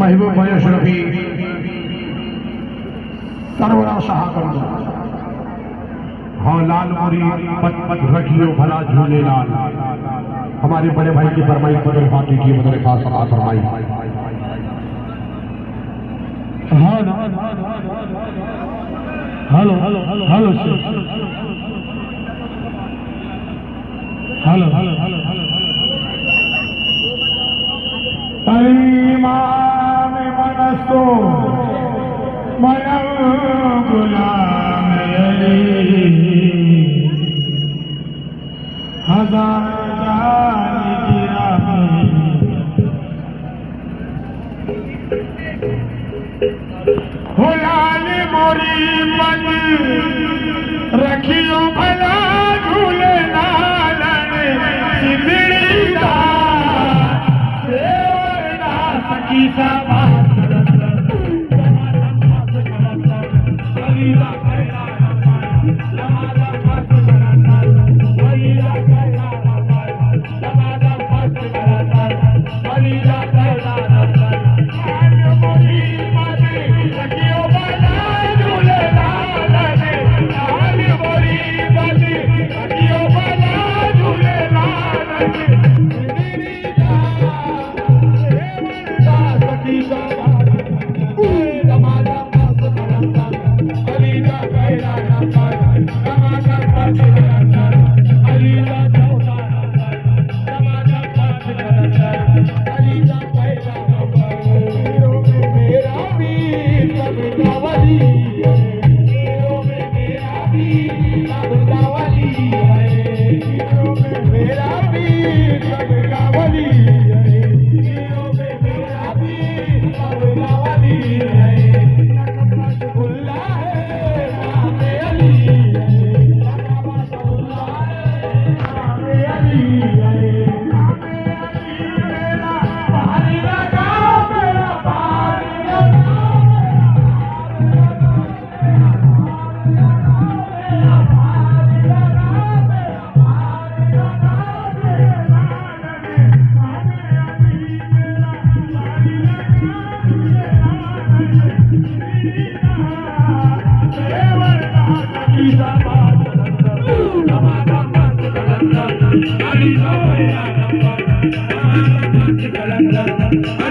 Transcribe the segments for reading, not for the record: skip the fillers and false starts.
महबूब अशरफी सरवरा शाह कर दो। हाँ लाल मोरी पद पद रखियो भला झूले लाल। हमारे बड़े भाई की फरमाइश बदल फाती की बदल खास फरमाई। Hello hello hello hello hello hello hello इमाम मनस्तो मन गुलाम अली हजार जान की राह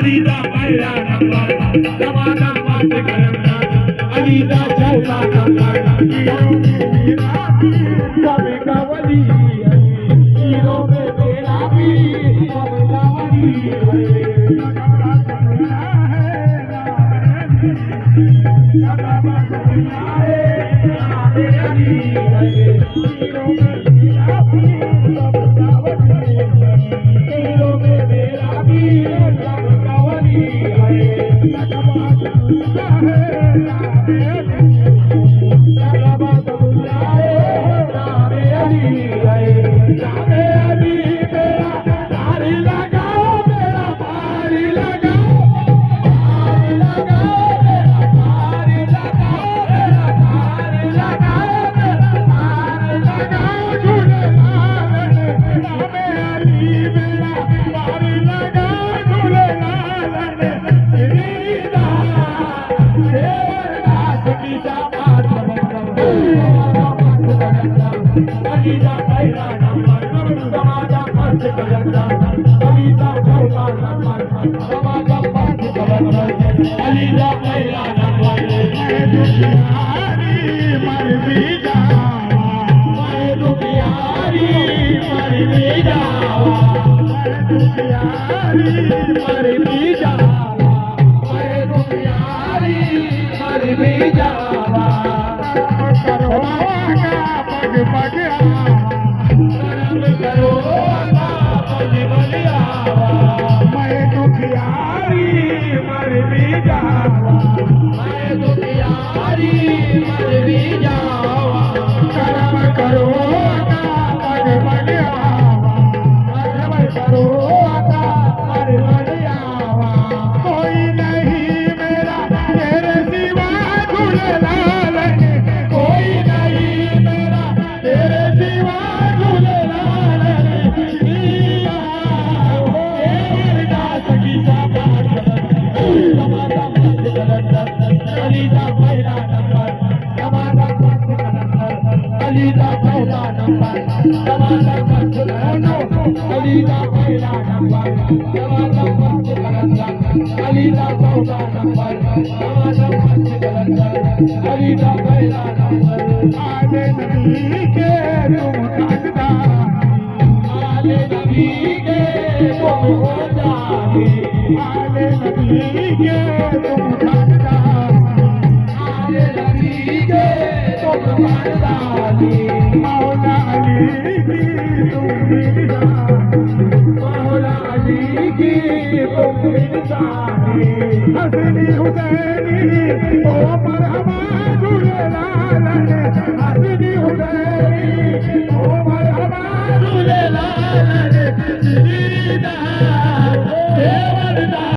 अलीदा पहिला नंबर जमाना मत करना अलीदा चौथा नंबर कभी कवली हीरो में मेरा भी कवली अलीदा पहिला नंबर जमाना मत करना अलीदा चौथा नंबर जमाना मत करना अलीदा पहिला नंबर मैं दुखियारी मर भी जावा मैं दुखियारी मर भी जावा मैं दुखियारी मर भी जावा मैं दुखियारी मर भी जावा करो पग पग करम करो पग पग मैं दुखियारी मर भी जावा मैं दुखियारी मर भी जावा करम करो पग पग करम करो पग पग कोई नहीं मेरा तेरे सिवा झूलेलाल कोई नहीं मेरा तेरे सिवा झूलेलाल अलीदा पहिला नंबर जमाना मत करना अलीदा चौथा नंबर जमाना मत करना अलीदा पहिला नंबर जमाना मत करना अलीदा चौथा नंबर जमाना मत करना अलीदा पहिला नंबर आले नबी के तुम काटदा आले नबी के तुम हो जाए आले नबी के तुम काटदा आले नबी के तुम काटदा मौला अली की तुम मौला अली की तुम हसनी हुसैनी ओ मरहबा झूलेलाल